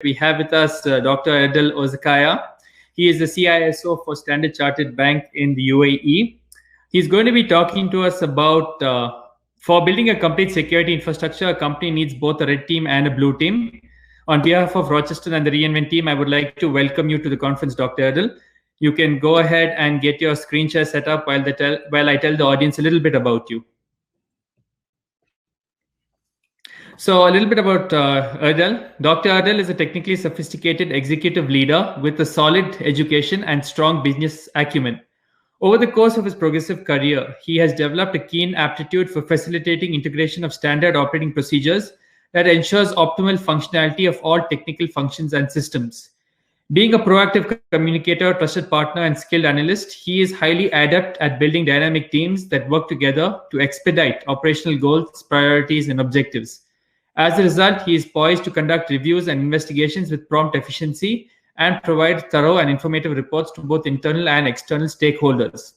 we have with us Dr. Erdal Ozkaya. He is the CISO for Standard Chartered Bank in the UAE. He's going to be talking to us about for building a complete security infrastructure, a company needs both a red team and a blue team. On behalf of Rocheston and the Reinvent team, I would like to welcome you to the conference, Dr. Erdal. You can go ahead and get your screen share set up while I tell the audience a little bit about you. So a little bit about Erdal. Dr. Erdal is a technically sophisticated executive leader with a solid education and strong business acumen. Over the course of his progressive career, he has developed a keen aptitude for facilitating integration of standard operating procedures that ensures optimal functionality of all technical functions and systems. Being a proactive communicator, trusted partner, and skilled analyst, he is highly adept at building dynamic teams that work together to expedite operational goals, priorities, and objectives. As a result, he is poised to conduct reviews and investigations with prompt efficiency and provide thorough and informative reports to both internal and external stakeholders.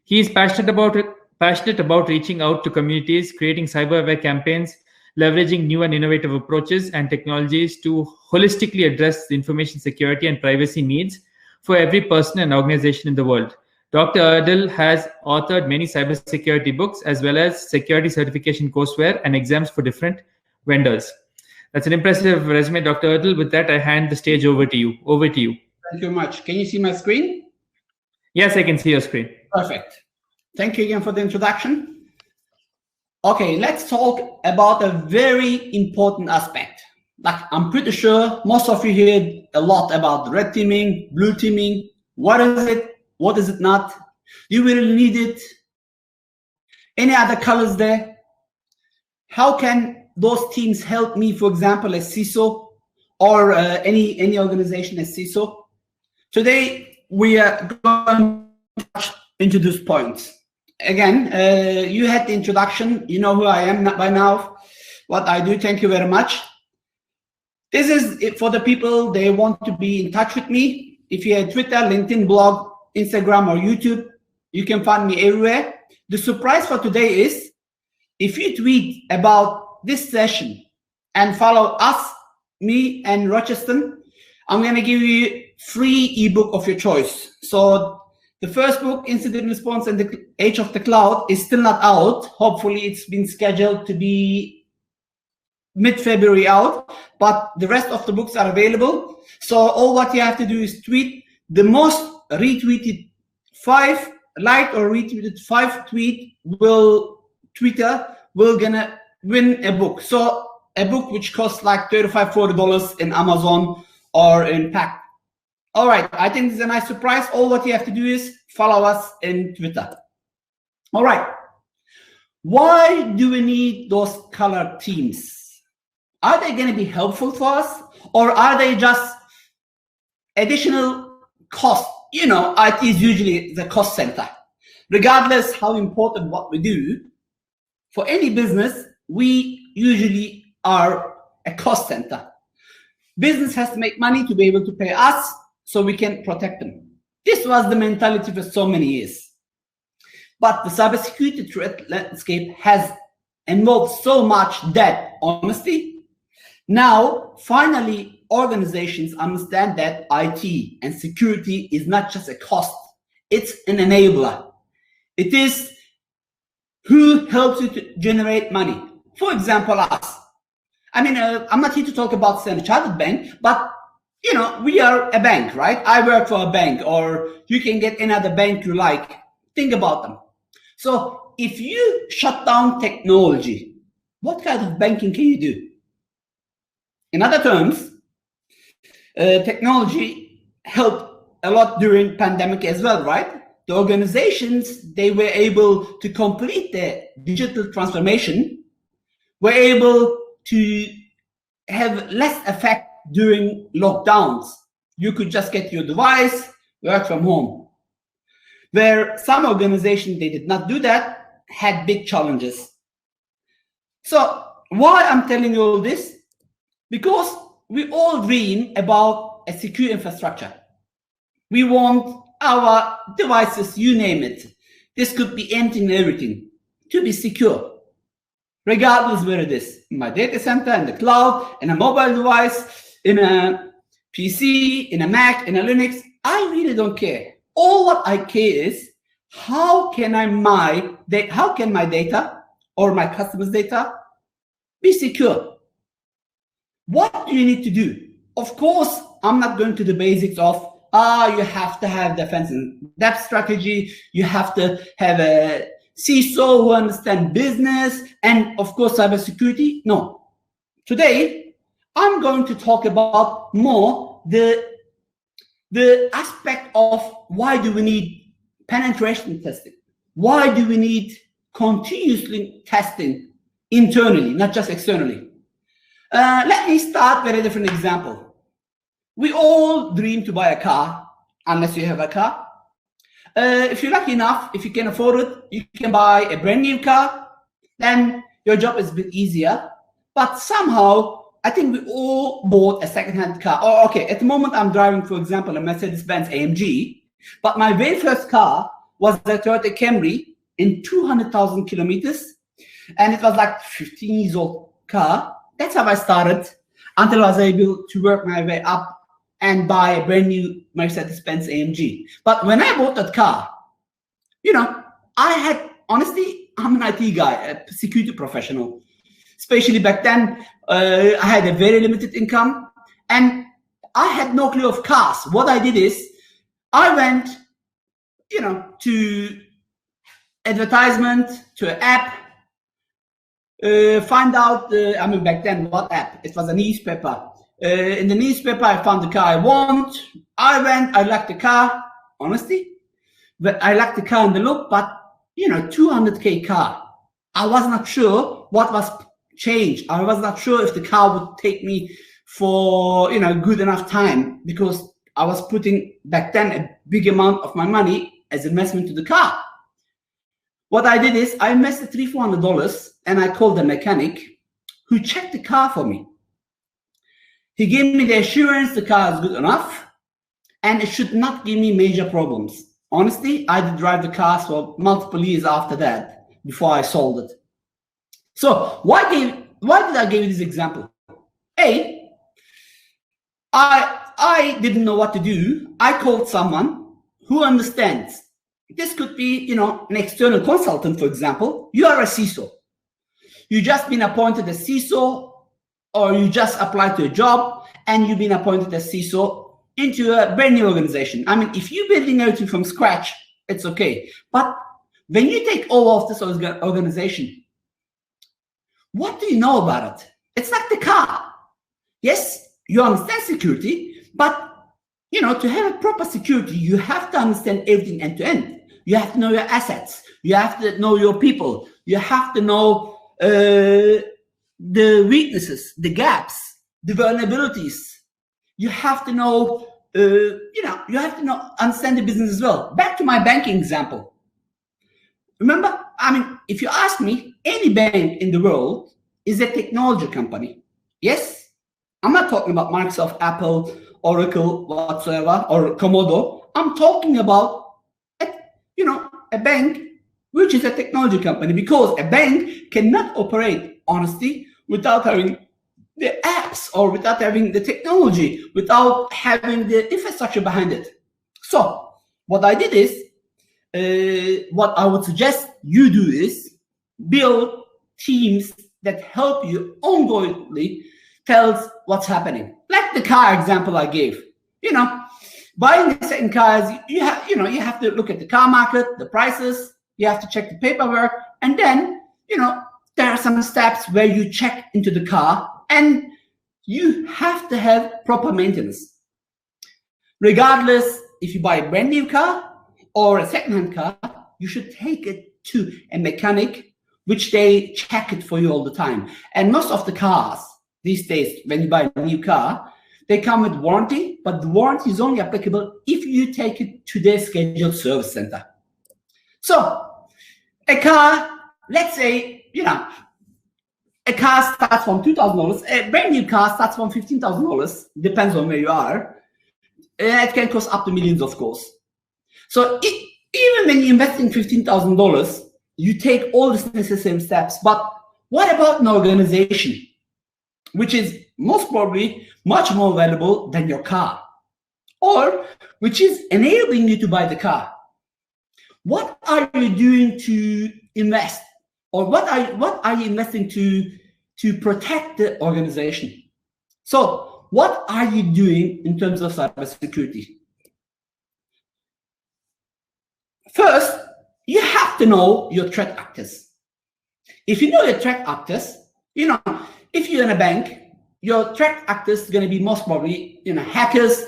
He is passionate about reaching out to communities, creating cyber-aware campaigns, leveraging new and innovative approaches and technologies to holistically address the information security and privacy needs for every person and organization in the world. Dr. Erdal has authored many cybersecurity books as well as security certification courseware and exams for different vendors. That's an impressive resume, Dr. Erdal. With that, I hand the stage over to you. Over to you. Thank you very much. Can you see my screen? Yes, I can see your screen. Perfect. Thank you again for the introduction. Okay, let's talk about a very important aspect. Like, I'm pretty sure most of you heard a lot about red teaming, blue teaming. What is it? What is it not? Do you really need it? Any other colors there? How can those teams help me, for example, as CISO or any organization as CISO? Today, we are going to touch into these points. Again, you had the introduction. You know who I am by now, what I do. Thank you very much. This is it for the people, they want to be in touch with me. If you have Twitter, LinkedIn, blog, Instagram, or YouTube, you can find me everywhere. The surprise for today is, if you tweet about this session and follow us, me and Rocheston, I'm going to give you free ebook of your choice. So the first book, Incident Response and the Age of the Cloud, is still not out. Hopefully it's been scheduled to be mid-February out, but the rest of the books are available. So all what you have to do is tweet the most retweeted 5 liked or retweeted 5 tweet Twitter will gonna win a book. So a book which costs like $35–40 in Amazon or in Pack. All right, I think this is a nice surprise. All what you have to do is follow us in Twitter. All right, why do we need those color teams? Are they going to be helpful for us, or are they just additional cost? You know, IT is usually the cost center. Regardless how important what we do, for any business, we usually are a cost center. Business has to make money to be able to pay us so we can protect them. This was the mentality for so many years. But the cybersecurity threat landscape has involved so much that, honestly, now, finally, organizations understand that IT and security is not just a cost, it's an enabler. It is who helps you to generate money. For example, us. I mean, I'm not here to talk about Standard Chartered Bank, but, you know, we are a bank, right? I work for a bank, or you can get another bank you like. Think about them. So if you shut down technology, what kind of banking can you do? In other terms, technology helped a lot during pandemic as well, right? The organizations, they were able to complete their digital transformation, were able to have less effect during lockdowns. You could just get your device, work from home. Where some organizations, they did not do that, had big challenges. So why I'm telling you all this? Because we all dream about a secure infrastructure. We want our devices, you name it. This could be anything and everything, to be secure. regardless where it is, in my data center, in the cloud, in a mobile device, in a PC, in a Mac, in a Linux, I really don't care. All what I care is how can my data or my customer's data be secure? What do you need to do? Of course, I'm not going to the basics of you have to have defense and depth strategy. You have to have a CISO who understands business and, of course, cybersecurity. No. Today, I'm going to talk about more the aspect of why do we need penetration testing? Why do we need continuously testing internally, not just externally? Let me start with a different example. We all dream to buy a car, unless you have a car. If you're lucky enough, if you can afford it, you can buy a brand new car, then your job is a bit easier. But somehow, I think we all bought a second-hand car. Or okay, at the moment I'm driving, for example, a Mercedes-Benz AMG, but my very first car was a Toyota Camry in 200,000 kilometers, and it was like 15 years old car. That's how I started until I was able to work my way up and buy a brand new Mercedes-Benz AMG. But when I bought that car, you know, honestly, I'm an IT guy, a security professional. Especially back then, I had a very limited income and I had no clue of cars. What I did is I went, you know, to advertisement, to an app, find out, I mean, back then, what app? It was a newspaper. In the newspaper, I found the car I want. I went, I liked the car, honestly. But I liked the car in the look, but, you know, 200K car. I was not sure what was changed. I was not sure if the car would take me for, you know, good enough time because I was putting, back then, a big amount of my money as investment to the car. What I did is I invested $300-400 and I called the mechanic who checked the car for me. He gave me the assurance the car is good enough and it should not give me major problems. Honestly, I did drive the car for multiple years after that before I sold it. So why did I give you this example? I didn't know what to do. I called someone who understands. This could be, you know, an external consultant, for example. You are a CISO. You just been appointed as CISO, or you just applied to a job and you've been appointed as CISO into a brand new organization. I mean, if you're building everything from scratch, it's okay. But when you take over of this organization, what do you know about it? It's like the car. Yes, you understand security, but, you know, to have a proper security, you have to understand everything end to end. You have to know your assets. You have to know your people. You have to know the weaknesses, the gaps, the vulnerabilities. You have to know, you have to understand the business as well. Back to my banking example. Remember, I mean, if you ask me, any bank in the world is a technology company. Yes, I'm not talking about Microsoft, Apple, Oracle, whatsoever, or Komodo. I'm talking about, a bank which is a technology company, because a bank cannot operate, honestly, without having the apps or without having the technology, without having the infrastructure behind it. So what I did is, what I would suggest you do is build teams that help you ongoingly tells what's happening. Like the car example I gave. You know, buying the second cars, you have to look at the car market, the prices, you have to check the paperwork, and then, there are some steps where you check into the car and you have to have proper maintenance. Regardless if you buy a brand new car or a second-hand car, you should take it to a mechanic, which they check it for you all the time. And most of the cars these days, when you buy a new car, they come with warranty, but the warranty is only applicable if you take it to their scheduled service center. So a car, let's say, a car starts from $2,000. A brand new car starts from $15,000. Depends on where you are. It can cost up to millions, of course. So even when you invest in $15,000, you take all the necessary steps. But what about an organization which is most probably much more valuable than your car, or which is enabling you to buy the car. What are you doing to invest, or what are you investing to protect the organization? So what are you doing in terms of cybersecurity? First, you have to know your threat actors. If you know your threat actors, if you're in a bank, your threat actors is going to be most probably, hackers.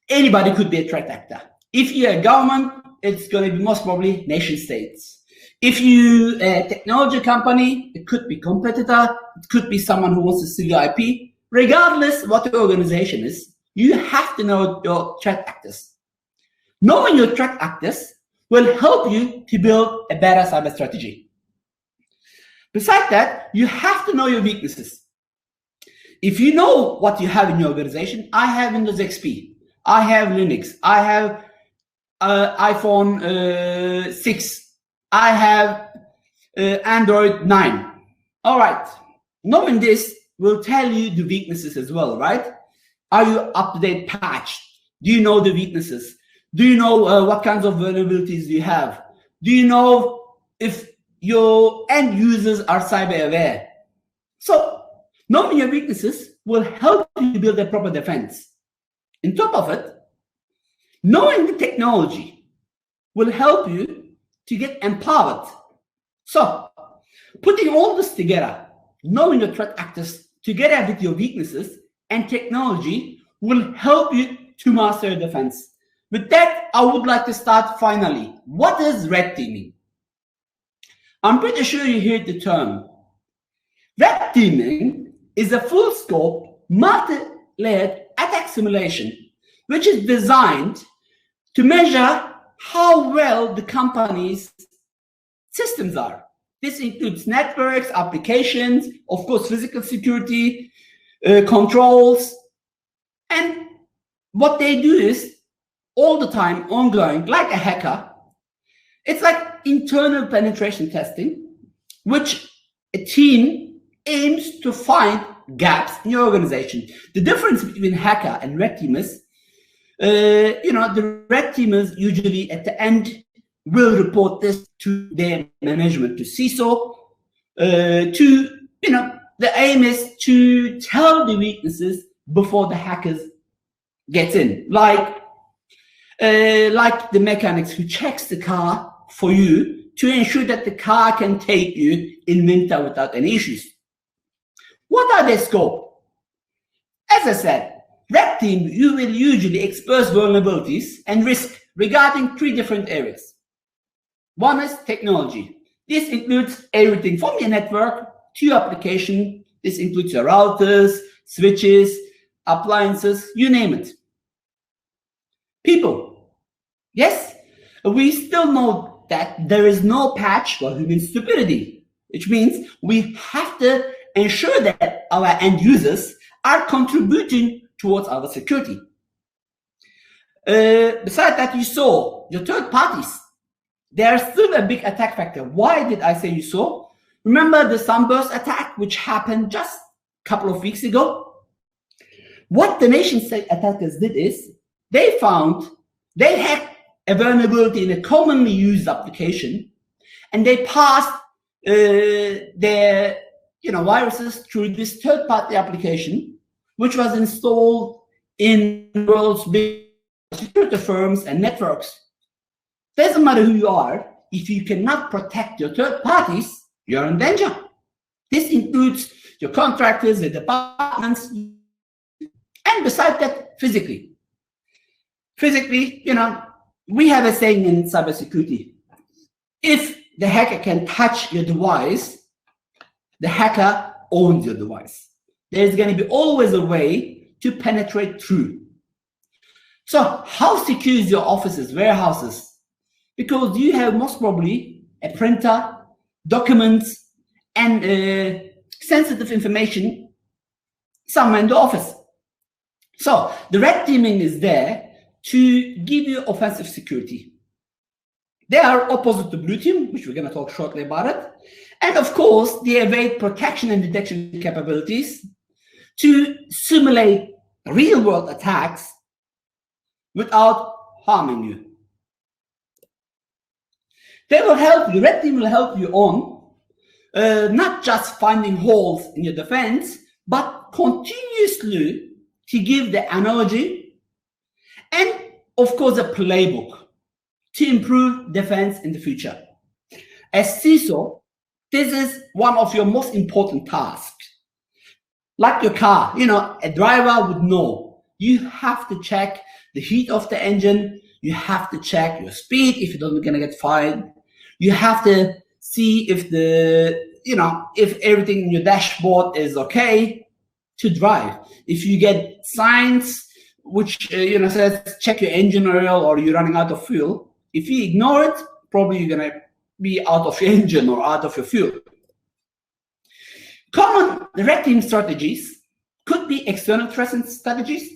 Anybody could be a threat actor. If you're a government, it's going to be most probably nation states. If you're a technology company, it could be competitor. It could be someone who wants to steal your IP. Regardless what the organization is, you have to know your threat actors. Knowing your threat actors will help you to build a better cyber strategy. Besides that, you have to know your weaknesses. If you know what you have in your organization, I have Windows XP, I have Linux, I have iPhone 6, I have Android 9. All right, knowing this will tell you the weaknesses as well, right? Are you up-to-date patched? Do you know the weaknesses? Do you know what kinds of vulnerabilities you have? Do you know if your end users are cyber aware? So knowing your weaknesses will help you build a proper defense. On top of it, knowing the technology will help you to get empowered. So putting all this together, knowing your threat actors together with your weaknesses and technology will help you to master your defense. With that, I would like to start finally. What is red teaming? I'm pretty sure you heard the term. Red teaming is a full scope, multi-layered attack simulation, which is designed to measure how well the company's systems are. This includes networks, applications, of course, physical security, controls. And what they do is all the time, ongoing, like a hacker. It's like internal penetration testing, which a team aims to find gaps in your organization. The difference between hacker and red teamers, the red teamers usually at the end will report this to their management, to CISO, the aim is to tell the weaknesses before the hackers gets in, like the mechanics who checks the car for you to ensure that the car can take you in winter without any issues. What are their scope? As I said, red team, you will usually expose vulnerabilities and risk regarding 3 different areas. One is technology. This includes everything from your network to your application. This includes your routers, switches, appliances, you name it. People. Yes, we still know that there is no patch for human stupidity, which means we have to ensure that our end users are contributing towards our security. Besides that, you saw your third parties. They are still a big attack factor. Why did I say you saw? Remember the Sunburst attack, which happened just a couple of weeks ago? What the nation-state attackers did is they had a vulnerability in a commonly used application, and they passed their viruses through this third-party application, which was installed in the world's big security firms and networks. Doesn't matter who you are, if you cannot protect your third parties, you're in danger. This includes your contractors, the departments, and besides that, physically. Physically, we have a saying in cybersecurity: if the hacker can touch your device, the hacker owns your device. There's going to be always a way to penetrate through. So how secure is your offices, warehouses? Because you have most probably a printer, documents, and sensitive information somewhere in the office. So the red teaming is there to give you offensive security. They are opposite to blue team, which we're going to talk shortly about it. And of course, they evade protection and detection capabilities. to simulate real-world attacks without harming you. They will help you, red team will help you on not just finding holes in your defense, but continuously to give the analogy and, of course, a playbook to improve defense in the future. As CISO, this is one of your most important tasks. Like your car, you know, a driver would know you have to check the heat of the engine, you have to check your speed if you're not going to get fired, you have to see if if everything in your dashboard is okay to drive. If you get signs which says check your engine oil or you're running out of fuel, if you ignore it, probably you're going to be out of your engine or out of your fuel. Common red team strategies could be external threat strategies.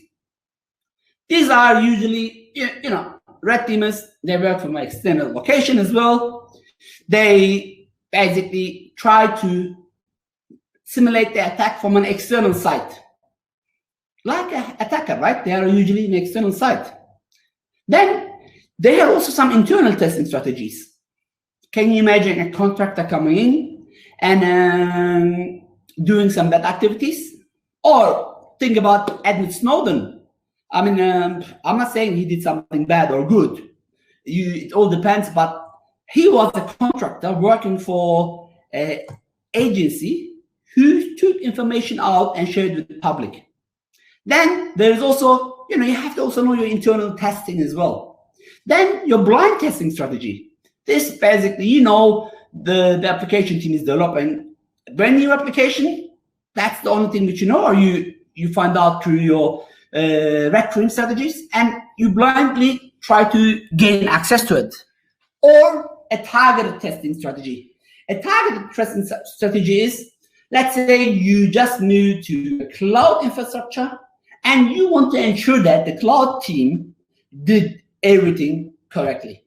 These are usually, red teamers, they work from an external location as well. They basically try to simulate the attack from an external site. Like an attacker, right? They are usually an external site. Then there are also some internal testing strategies. Can you imagine a contractor coming in and doing some bad activities? Or think about Edward Snowden. I mean, I'm not saying he did something bad or good. It all depends, but he was a contractor working for an agency who took information out and shared with the public. Then there is also, you have to also know your internal testing as well. Then your blind testing strategy. This basically, the application team is developing a brand new application. That's the only thing which you know, or you find out through your red team strategies, and you blindly try to gain access to it. Or a targeted testing strategy. A targeted testing strategy is, let's say you just moved to a cloud infrastructure and you want to ensure that the cloud team did everything correctly.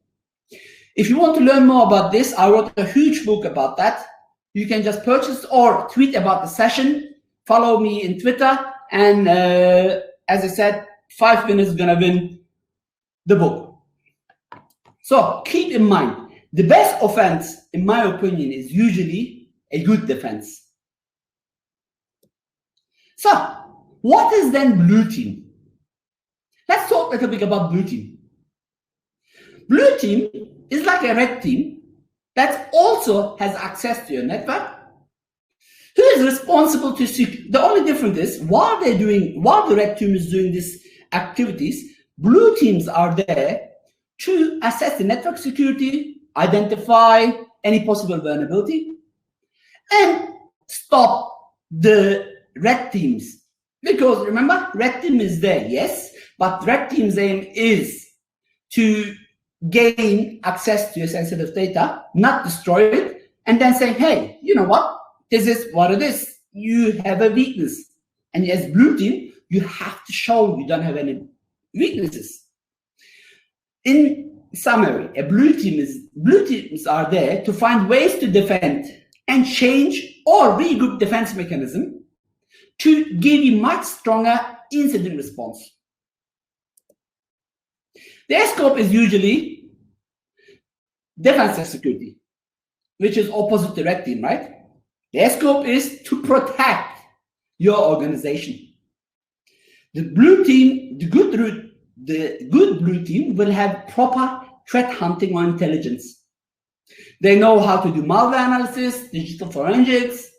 If you want to learn more about this, I wrote a huge book about that. You can just purchase or tweet about the session, follow me in Twitter, and as I said, 5 minutes is gonna win the book. So keep in mind, the best offense, in my opinion, is usually a good defense. So what is then blue team? Let's talk a little bit about blue team. Blue team is like a red team that also has access to your network, who is responsible to secure. The only difference is while the red team is doing these activities, blue teams are there to assess the network security, identify any possible vulnerability, and stop the red teams. Because remember, red team is there, yes, but red team's aim is to gain access to your sensitive data, not destroy it, and then say, hey, you know what? This is what it is. You have a weakness. And as blue team, you have to show you don't have any weaknesses. In summary, blue teams are there to find ways to defend and change or regroup defense mechanism to give you much stronger incident response. Their scope is usually defense and security, which is opposite to red team, right? Their scope is to protect your organization. The blue team, the good blue team will have proper threat hunting or intelligence. They know how to do malware analysis, digital forensics.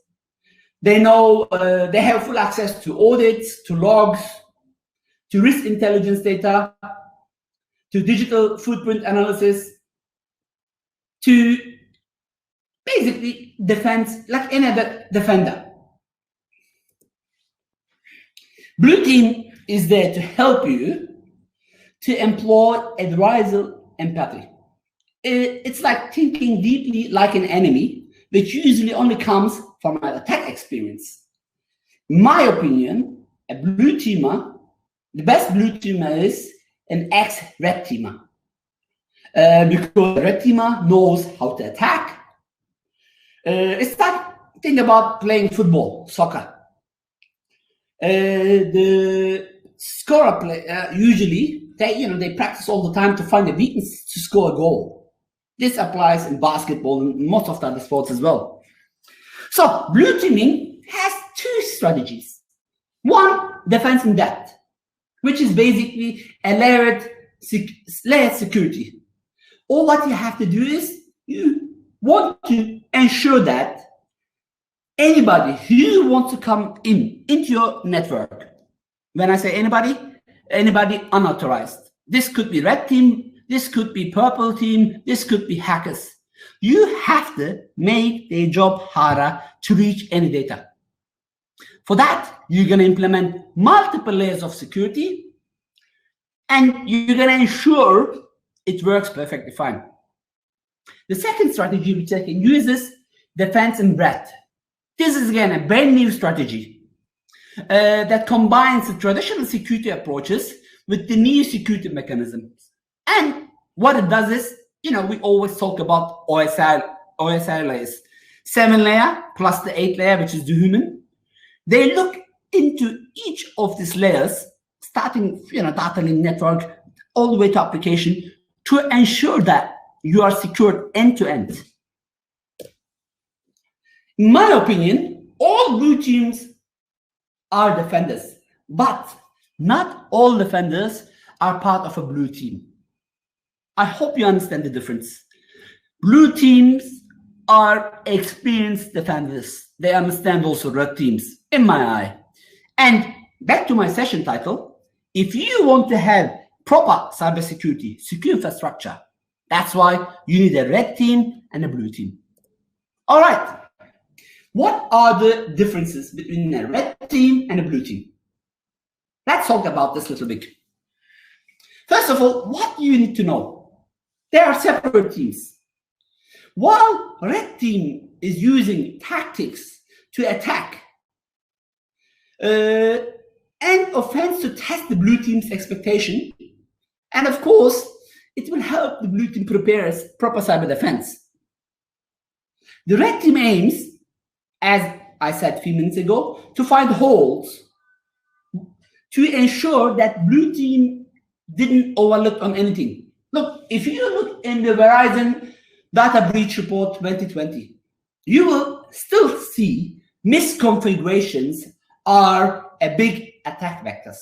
They know they have full access to audits, to logs, to risk intelligence data, to digital footprint analysis, to basically defense like any other defender. Blue team is there to help you to employ adversarial empathy. It's like thinking deeply like an enemy, which usually only comes from an attack experience. In my opinion, a blue teamer, the best blue teamer is an ex-red teamer. Because the red teamer knows how to attack. It's like, think about playing football, soccer. The scorer usually they practice all the time to find a weakness to score a goal. This applies in basketball and most of the other sports as well. So blue teaming has two strategies. One, defense in depth, which is basically a layered security. All what you have to do is you want to ensure that anybody who wants to come into your network, when I say anybody unauthorized. This could be red team, this could be purple team, this could be hackers. You have to make their job harder to reach any data. For that, you're going to implement multiple layers of security, and you're going to ensure it works perfectly fine. The second strategy which I can use is defense in breadth. This is again a brand new strategy that combines the traditional security approaches with the new security mechanisms. And what it does is, we always talk about OSI layers. 7 layer plus the 8 layer, which is the human. They look into each of these layers, starting, data link network, all the way to application, to ensure that you are secured end to end. In my opinion, all blue teams are defenders, but not all defenders are part of a blue team. I hope you understand the difference. Blue teams are experienced defenders. They understand also red teams, in my eye. And back to my session title, if you want to have proper cybersecurity, secure infrastructure, that's why you need a red team and a blue team. All right. What are the differences between a red team and a blue team? Let's talk about this a little bit. First of all, what do you need to know? There are separate teams. While red team is using tactics to attack and offense to test the blue team's expectation, and of course, it will help the blue team prepare proper cyber defense. The red team aims, as I said a few minutes ago, to find holes to ensure that blue team didn't overlook on anything. Look, if you look in the Verizon Data Breach Report 2020, you will still see misconfigurations are a big attack vectors.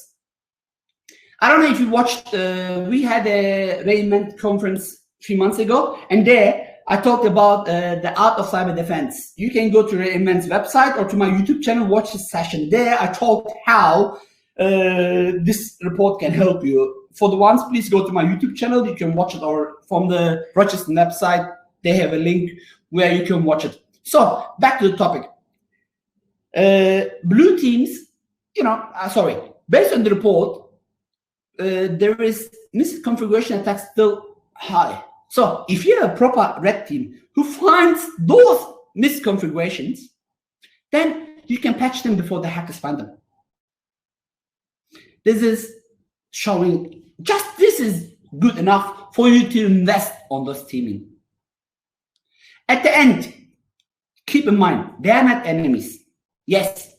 I don't know if you watched, we had a Reinvent conference 3 months ago, and there I talked about the art of cyber defense. You can go to Reinvent's website or to my YouTube channel, watch this session. There I talked how this report can help you. For the ones, please go to my YouTube channel. You can watch it, or from the Rocheston website, they have a link where you can watch it. So back to the topic. Blue teams, based on the report, there is misconfiguration attacks still high. So if you have a proper red team who finds those misconfigurations, then you can patch them before the hackers find them. This is showing, this is good enough for you to invest on those teaming. At the end, keep in mind, they are not enemies. Yes.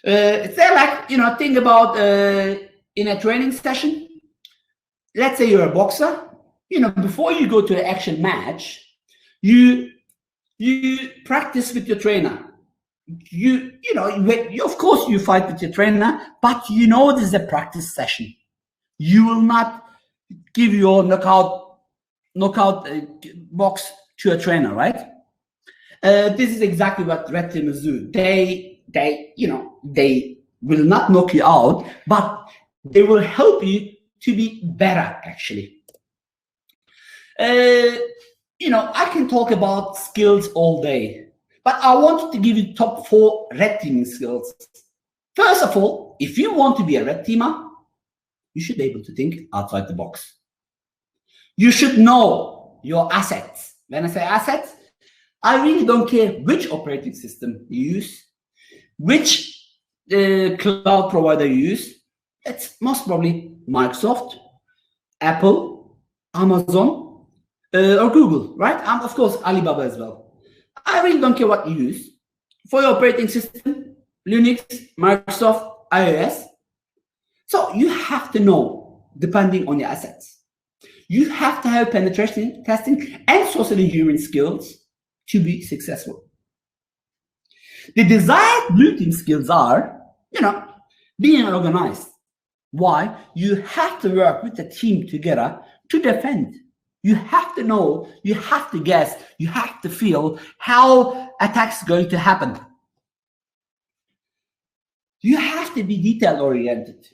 It's like, think about in a training session, let's say you're a boxer, before you go to an action match, you practice with your trainer. Of course you fight with your trainer, but this is a practice session. You will not give your knockout box to a trainer, right? This is exactly what red teamers do. They will not knock you out, but they will help you to be better, actually. I can talk about skills all day, but I wanted to give you top 4 red teaming skills. First of all, if you want to be a red teamer, you should be able to think outside the box. You should know your assets. When I say assets, I really don't care which operating system you use, which cloud provider you use. It's most probably Microsoft, Apple, Amazon, or Google, right? And of course, Alibaba as well. I really don't care what you use. For your operating system, Linux, Microsoft, iOS. So you have to know, depending on your assets. You have to have penetration testing and social engineering skills to be successful. The desired blue team skills are, being organized. Why? You have to work with the team together to defend. You have to know, you have to guess, you have to feel how attacks are going to happen. You have to be detail-oriented.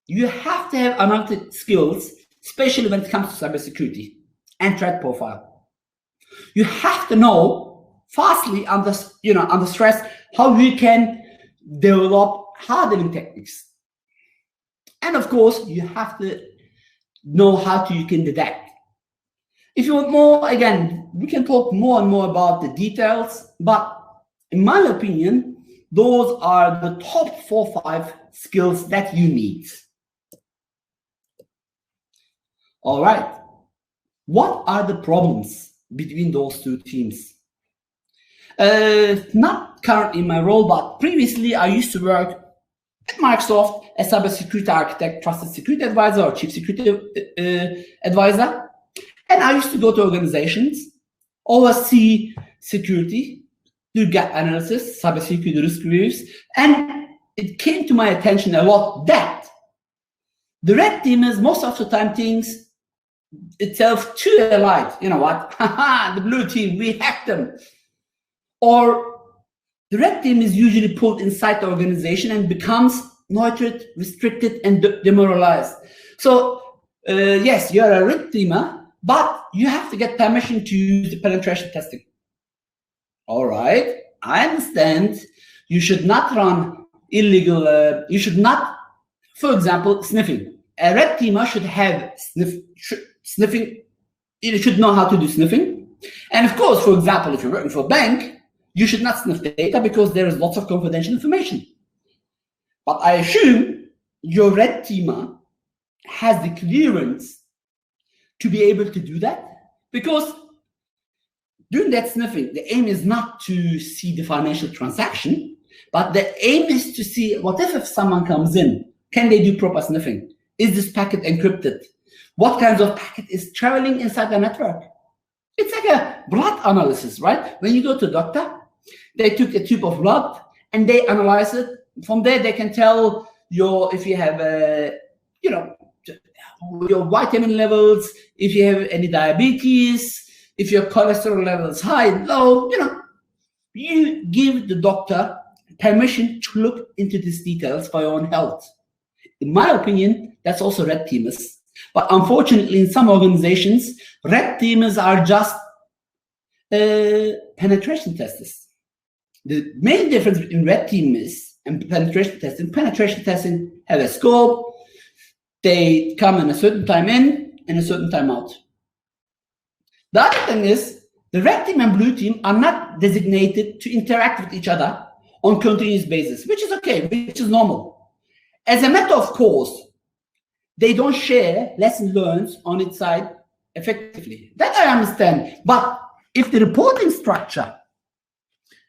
You have to have analytic skills, especially when it comes to cybersecurity and threat profile. You have to know fastly under stress how you can develop hardening techniques. And of course, you have to know how you can detect. If you want more, again, we can talk more and more about the details, but in my opinion, those are the top 4 or 5 skills that you need. All right. What are the problems between those two teams? Not currently in my role, but previously I used to work at Microsoft as cybersecurity architect, trusted security advisor, or chief security advisor. And I used to go to organizations, oversee security, do gap analysis, cybersecurity risk reviews, and it came to my attention a lot that the red teamers most of the time thinks itself too allied. You know what? The blue team, we hacked them. Or the red team is usually pulled inside the organization and becomes nurtured, restricted, and demoralized. So yes, you're a red teamer, but you have to get permission to use the penetration testing. All right, I understand. You should not run illegal, you should not, for example, sniffing. A red teamer should have sniffing, you should know how to do sniffing. And of course, for example, if you're working for a bank, you should not sniff data because there is lots of confidential information. But I assume your red teamer has the clearance to be able to do that, because doing that sniffing, the aim is not to see the financial transaction, but the aim is to see what if someone comes in, can they do proper sniffing? Is this packet encrypted? What kinds of packet is traveling inside the network? It's like a blood analysis, right? When you go to a doctor, they took a tube of blood and they analyze it. From there, they can tell if you have your vitamin levels, if you have any diabetes, if your cholesterol level is high and low, you give the doctor permission to look into these details for your own health. In my opinion, that's also red teamers. But unfortunately, in some organizations, red teamers are just penetration testers. The main difference between red teamers and penetration testing have a scope. They come in a certain time in and a certain time out. The other thing is, the red team and blue team are not designated to interact with each other on a continuous basis, which is okay, which is normal. As a matter of course, they don't share lessons learned on its side effectively. That I understand. But if the reporting structure,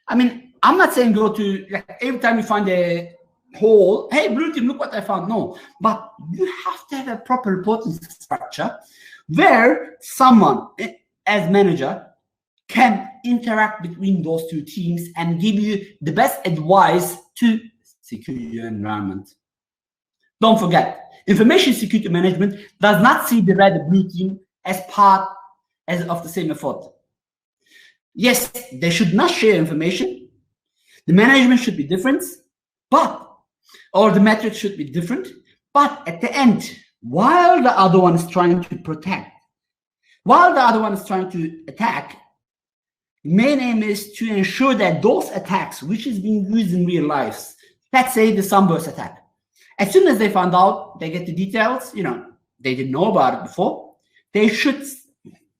I mean, I'm not saying go to, every time you find a hole, hey, blue team, look what I found. No, but you have to have a proper reporting structure where someone, as manager, can interact between those two teams and give you the best advice to secure your environment. Don't forget, information security management does not see the red and blue team as part of the same effort. Yes, they should not share information. The management should be different, or the metrics should be different. But at the end, while the other one is trying to protect, while the other one is trying to attack, the main aim is to ensure that those attacks, which is being used in real life, let's say the sunburst attack, as soon as they found out, they get the details, they didn't know about it before, they should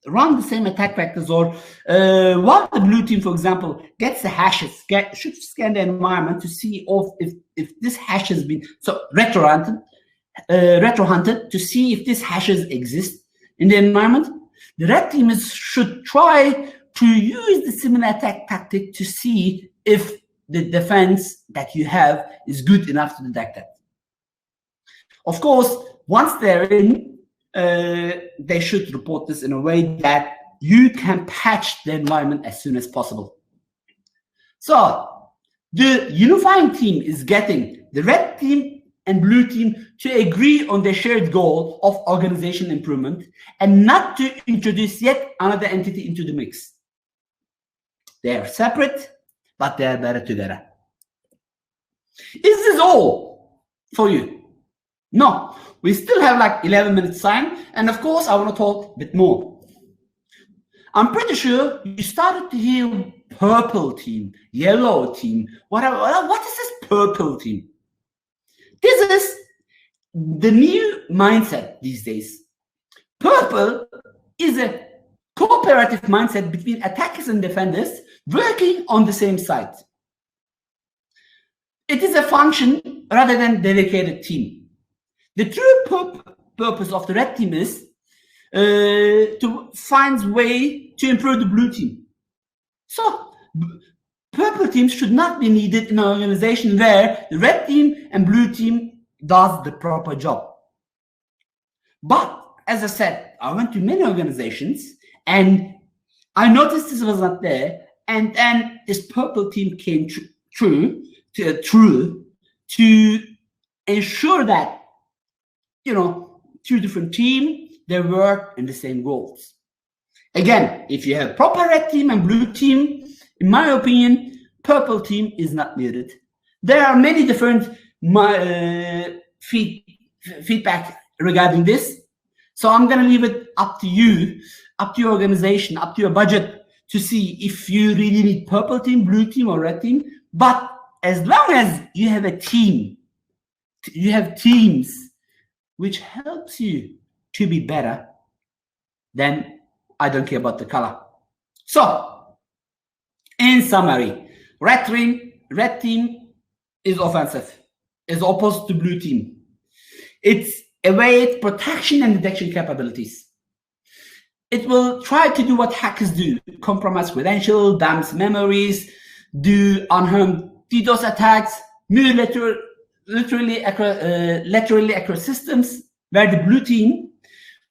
run the same attack vectors, or while the blue team, for example, gets the hashes, should scan the environment to see if this hash has been retro hunted to see if these hashes exist in the environment. The red teamers should try to use the similar attack tactic to see if the defense that you have is good enough to detect it. Of course, once they're in, they should report this in a way that you can patch the environment as soon as possible. So the unifying team is getting the red team and blue team to agree on their shared goal of organization improvement and not to introduce yet another entity into the mix. They are separate, but they are better together. Is this all for you? No, we still have like 11 minutes time, and of course I want to talk a bit more. I'm pretty sure you started to hear purple team, yellow team, whatever. What is this purple team? This is the new mindset these days. Purple is a cooperative mindset between attackers and defenders working on the same side. It is a function rather than dedicated team. The true purpose of the red team is to find way to improve the blue team. So purple teams should not be needed in an organization where the red team and blue team does the proper job. But as I said, I went to many organizations and I noticed this was not there, and then this purple team came true to ensure that, you know, two different teams, they work in the same goals. Again, if you have proper red team and blue team, in my opinion, purple team is not needed. There are many different feedback regarding this. So I'm going to leave it up to you, up to your organization, up to your budget to see if you really need purple team, blue team, or red team. But as long as you have a team, you have teams which helps you to be better, then I don't care about the color. So, in summary, red team is offensive, is opposed to blue team. It's await protection and detection capabilities. It will try to do what hackers do: compromise credentials, damage memories, do unharmed DDoS attacks, laterally accurate systems, where the blue team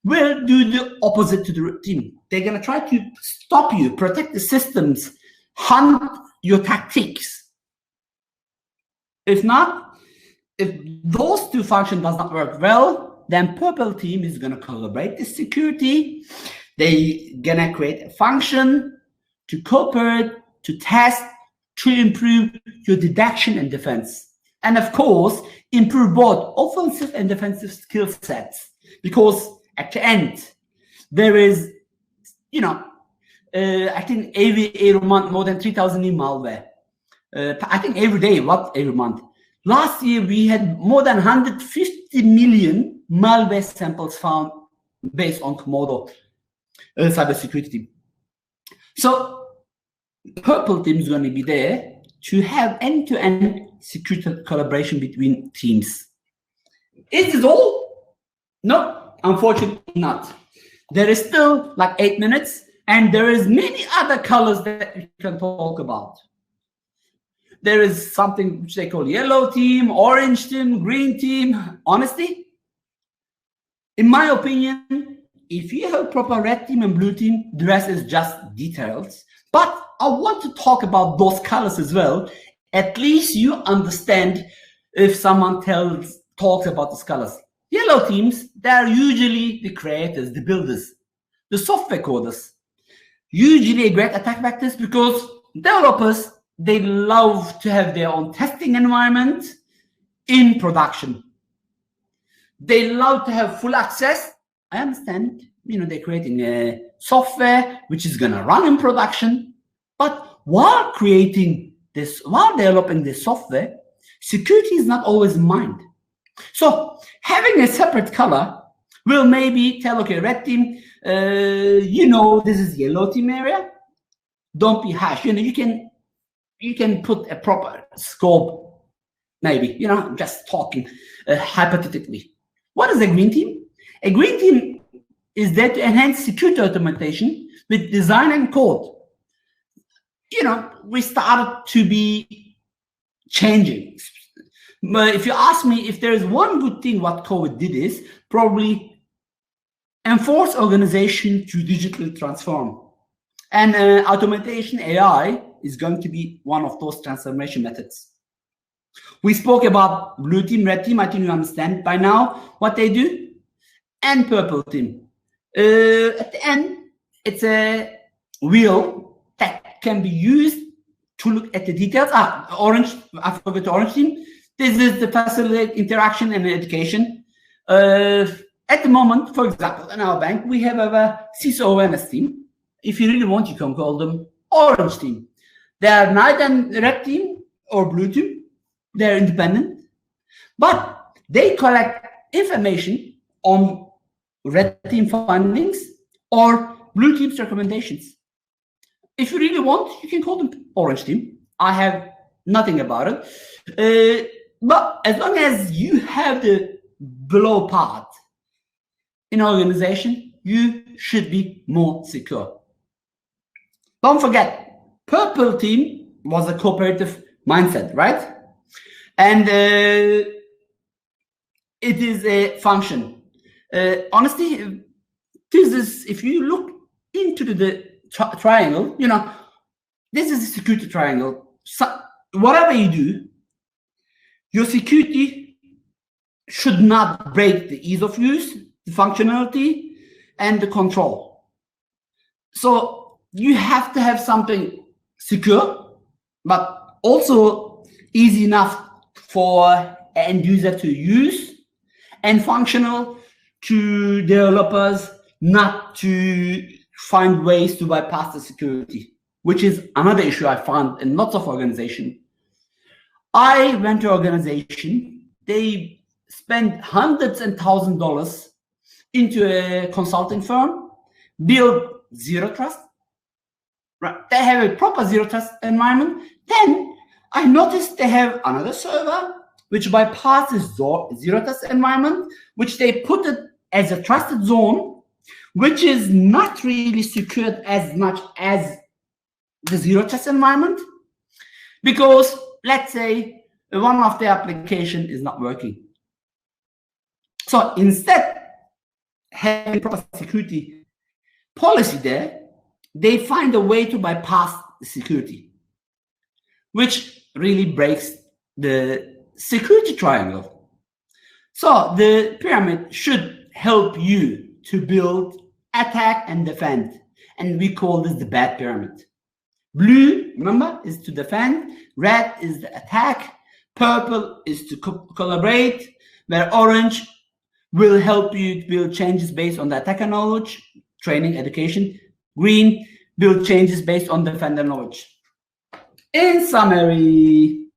will do the opposite to the red team. They're going to try to stop you, protect the systems, hunt your tactics. If not, if those two functions does not work well, then purple team is going to collaborate the security. They're going to create a function to cooperate, to test, to improve your detection and defense. And of course, improve both offensive and defensive skill sets. Because at the end, there is, you know, I think every month more than 3,000 new malware. I think every day, what every month. Last year, we had more than 150 million malware samples found based on Komodo cybersecurity team. So purple team is going to be there to have end-to-end security collaboration between teams. Is this all? No, unfortunately not. There is still like 8 minutes, and there is many other colors that we can talk about. There is something which they call yellow team, orange team, green team. Honestly, in my opinion, if you have proper red team and blue team, the rest is just details. But I want to talk about those colors as well. At least you understand if someone talks about these colors. Yellow teams, they are usually the creators, the builders, the software coders. Usually a great attack vectors because developers, they love to have their own testing environment in production. They love to have full access. I understand, you know, they're creating a software which is going to run in production. But while creating this, while developing this software, security is not always in mind. So having a separate color will maybe tell, okay, red team, you know, this is yellow team area. Don't be harsh. You know, you can put a proper scope, maybe, you know, just talking hypothetically. What is a green team? A green team is there to enhance security automation with design and code. You know, we started to be changing. But if you ask me if there is one good thing what COVID did is probably enforce organization to digitally transform. And automation AI is going to be one of those transformation methods. We spoke about blue team, red team. I think you understand by now what they do. And purple team. At the end, it's a wheel that can be used to look at the details. Orange, I forgot the orange team. This is the facilitate interaction and education. At the moment, for example, in our bank, we have a CISO awareness team. If you really want, you can call them orange team. They are neither red team or blue team. They're independent, but they collect information on red team findings or blue team's recommendations. If you really want, you can call them orange team. I have nothing about it. But as long as you have the below part in an organization, you should be more secure. Don't forget, purple team was a cooperative mindset, right? And it is a function. Honestly, this is, if you look into the triangle, you know, this is a security triangle. So whatever you do, your security should not break the ease of use, the functionality, and the control. So you have to have something secure, but also easy enough for end user to use and functional to developers not to find ways to bypass the security, which is another issue I found in lots of organizations. I went to an organization, they spend hundreds and thousands of dollars into a consulting firm, build zero trust. Right. They have a proper zero trust environment. Then I noticed they have another server which bypasses zero trust environment, which they put it as a trusted zone, which is not really secured as much as the zero trust environment, because let's say one of the application is not working. So instead having proper security policy there, they find a way to bypass the security, which really breaks the security triangle. So the pyramid should help you to build, attack, and defend. And we call this the bad pyramid. Blue, remember, is to defend. Red is the attack. Purple is to collaborate. Where orange will help you to build changes based on the attacker knowledge, training, education. Green, build changes based on defender knowledge. In summary,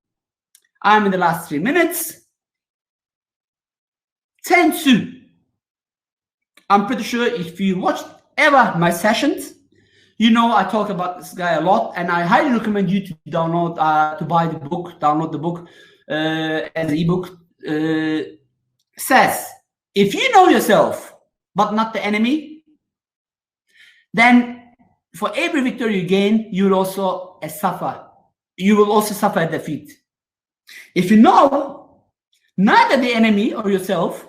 I'm in the last 3 minutes. 10-2. I'm pretty sure if you watched ever my sessions, you know I talk about this guy a lot, and I highly recommend you to download, to buy the book, download the book as an ebook. Says, if you know yourself, but not the enemy, then for every victory you gain, you will also suffer. You will also suffer a defeat. If you know neither the enemy or yourself,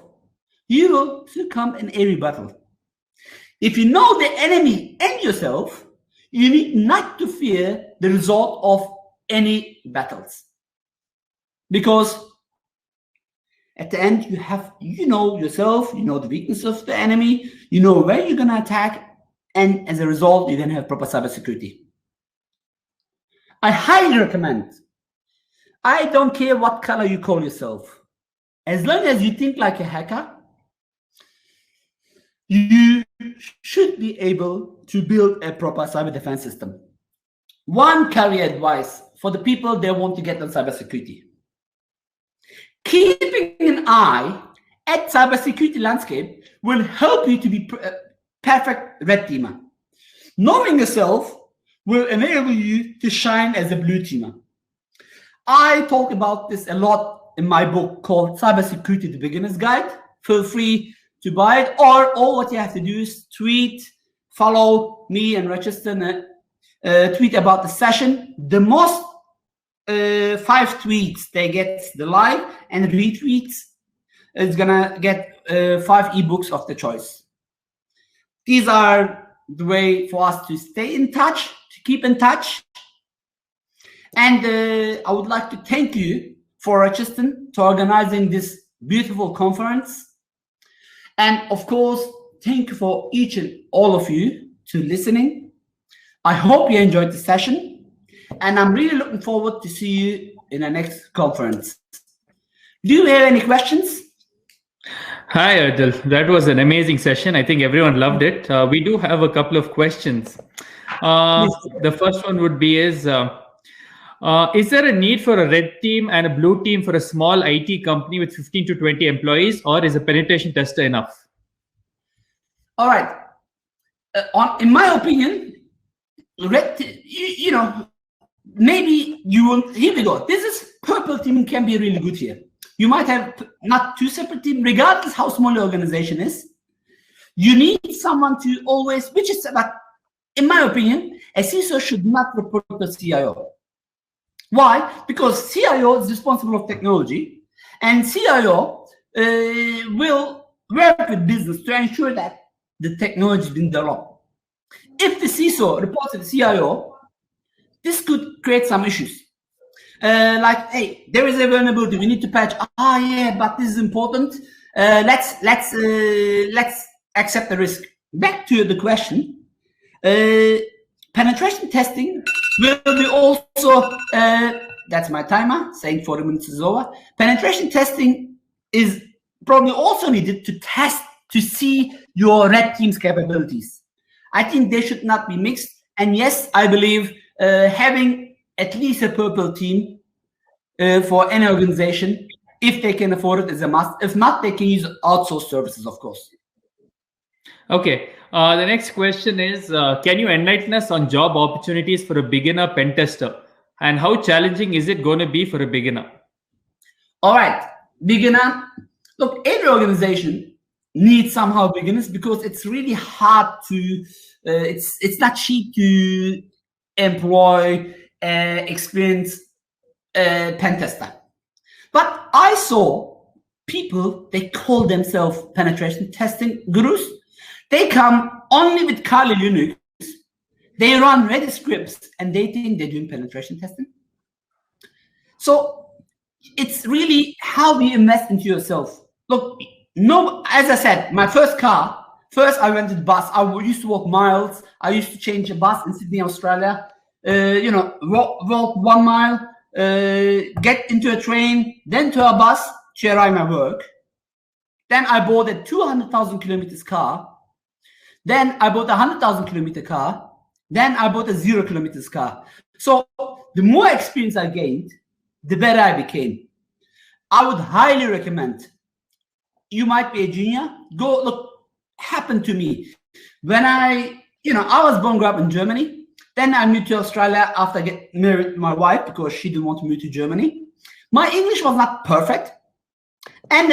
you will succumb in every battle. If you know the enemy and yourself, you need not to fear the result of any battles. Because at the end, you know yourself, you know the weakness of the enemy, you know where you're going to attack, and as a result, you're going to have proper cybersecurity. I highly recommend. I don't care what color you call yourself. As long as you think like a hacker, you should be able to build a proper cyber defense system. One career advice for the people that want to get on cybersecurity. Keeping an eye at cybersecurity landscape will help you to be perfect red teamer. Knowing yourself will enable you to shine as a blue teamer. I talk about this a lot in my book called Cybersecurity: The Beginner's Guide. Feel free to buy it, or all what you have to do is tweet, follow me and Rocheston, tweet about the session. The most 5 tweets, they get the live, and retweets is gonna get 5 ebooks of the choice. These are the way for us to stay in touch, to keep in touch. And I would like to thank you for Rocheston to organizing this beautiful conference. And of course, thank you for each and all of you to listening. I hope you enjoyed the session, and I'm really looking forward to see you in the next conference. Do you have any questions? Hi, Erdal. That was an amazing session. I think everyone loved it. We do have a couple of questions. The first one would be is there a need for a red team and a blue team for a small IT company with 15 to 20 employees, or is a penetration tester enough? All right. In my opinion, red, maybe you will, here we go. This is purple team can be really good here. You might have not 2 separate teams, regardless how small your organization is. You need someone to always, which is about, in my opinion, a CISO should not report to CIO. Why? Because CIO is responsible of technology, and CIO will work with business to ensure that the technology is being developed. If the CISO reports to the CIO, this could create some issues. Like, hey, there is a vulnerability, we need to patch. Yeah, but this is important. Let's accept the risk. Back to the question. Penetration testing will be also, that's my timer, saying 40 minutes is over. Penetration testing is probably also needed to test, to see your red team's capabilities. I think they should not be mixed. And yes, I believe having at least a purple team for any organization, if they can afford it, is a must. If not, they can use outsourced services, of course. Okay. The next question is, can you enlighten us on job opportunities for a beginner pen tester? And how challenging is it going to be for a beginner? All right. Beginner. Look, every organization needs somehow beginners, because it's really hard to, it's not cheap to employ experienced pen tester. But I saw people, they call themselves penetration testing gurus. They come only with Kali Linux, they run Redis scripts, and they think they're doing penetration testing. So it's really how you invest into yourself. Look, no, as I said, my first car, first I rented bus. I used to walk miles. I used to change a bus in Sydney, Australia. Walk 1 mile, get into a train, then to a bus to arrive at my work. Then I bought a 200,000 kilometers car. Then I bought a 100,000 kilometer car. Then I bought a 0 kilometers car. So the more experience I gained, the better I became. I would highly recommend. You might be a junior. Go look. Happened to me when I was born, grew up in Germany. Then I moved to Australia after I get married to my wife, because she didn't want to move to Germany. My English was not perfect, and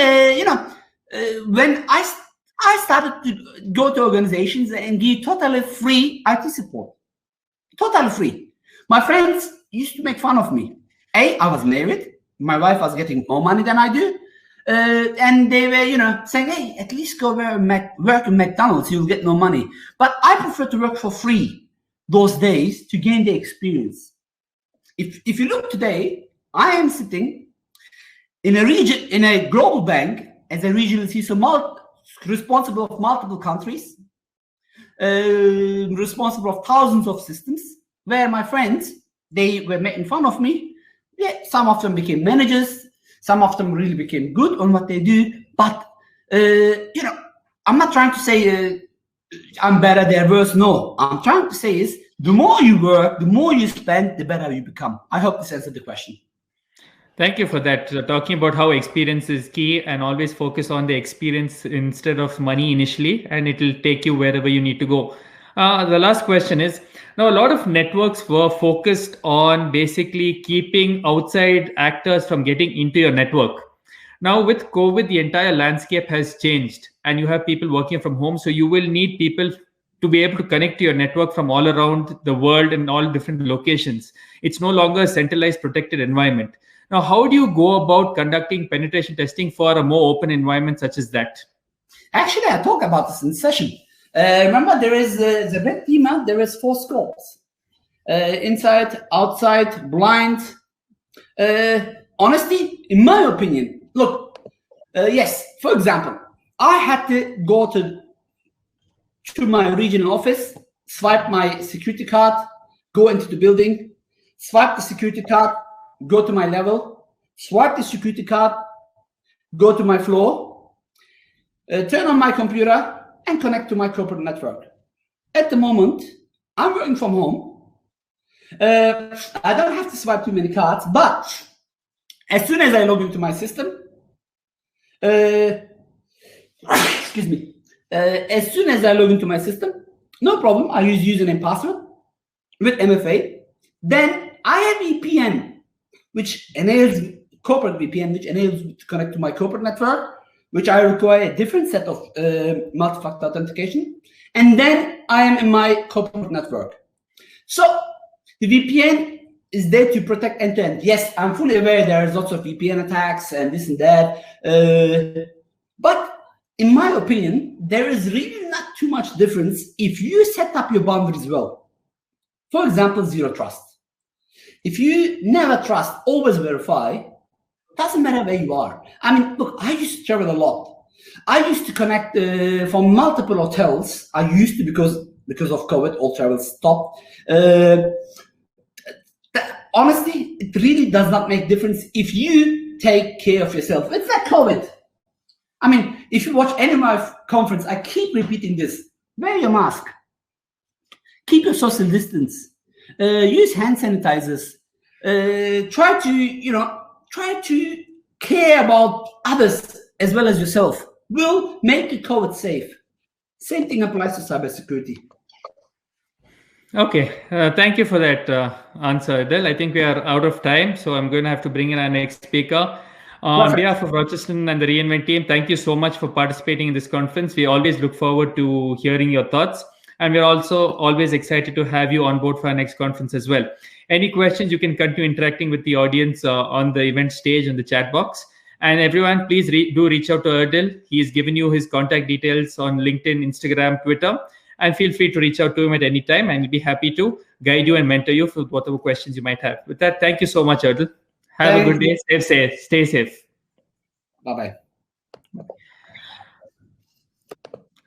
when I started to go to organizations and give totally free IT support, totally free. My friends used to make fun of me. I was married. My wife was getting more money than I do. And they were, saying, hey, at least go work in McDonald's, you'll get no money. But I prefer to work for free those days to gain the experience. If you look today, I am sitting in a region, in a global bank as a regional CISO, responsible of multiple countries, responsible of thousands of systems, where my friends, they were making fun of me. Yeah, some of them became managers. Some of them really became good on what they do. But, I'm not trying to say I'm better, they're worse. No, I'm trying to say is the more you work, the more you spend, the better you become. I hope this answered the question. Thank you for that. Talking about how experience is key, and always focus on the experience instead of money initially, and it will take you wherever you need to go. The last question is, now a lot of networks were focused on basically keeping outside actors from getting into your network. Now with COVID, the entire landscape has changed, and you have people working from home. So you will need people to be able to connect to your network from all around the world and all different locations. It's no longer a centralized protected environment. Now, how do you go about conducting penetration testing for a more open environment such as that? Actually, I talk about this in the session. Remember, there is the red team, there is 4 scopes. Inside, outside, blind. Honestly, in my opinion, look, yes, for example, I had to go to my regional office, swipe my security card, go into the building, swipe the security card, go to my level, swipe the security card, go to my floor, turn on my computer, and connect to my corporate network. At the moment, I'm working from home. I don't have to swipe too many cards, but as soon as I log into my system, excuse me, as soon as I log into my system, no problem, I use username and password with MFA. Then I have VPN, which enables corporate VPN, which enables me to connect to my corporate network, which I require a different set of multi-factor authentication. And then I am in my corporate network. So the VPN is there to protect end-to-end. Yes, I'm fully aware there's lots of VPN attacks and this and that. But in my opinion, there is really not too much difference if you set up your boundaries well. For example, zero trust. If you never trust, always verify, doesn't matter where you are. I mean, look, I used to travel a lot. I used to connect from multiple hotels. I used to because of COVID, all travel stopped. Honestly, it really does not make difference if you take care of yourself. It's like COVID. I mean, if you watch any of my conference, I keep repeating this. Wear your mask. Keep your social distance. Use hand sanitizers. Try to care about others as well as yourself. Will make the COVID safe. Same thing applies to cybersecurity. Okay, thank you for that answer, Erdal. I think we are out of time, so I'm going to have to bring in our next speaker. On behalf of Rocheston and the Reinvent team, thank you so much for participating in this conference. We always look forward to hearing your thoughts, and we're also always excited to have you on board for our next conference as well. Any questions, you can continue interacting with the audience on the event stage in the chat box. And everyone, please do reach out to Erdal. He's given you his contact details on LinkedIn, Instagram, Twitter. And feel free to reach out to him at any time, and he'll be happy to guide you and mentor you for whatever questions you might have. With that, thank you so much, Erdal. Have a good day. Stay safe. Bye-bye.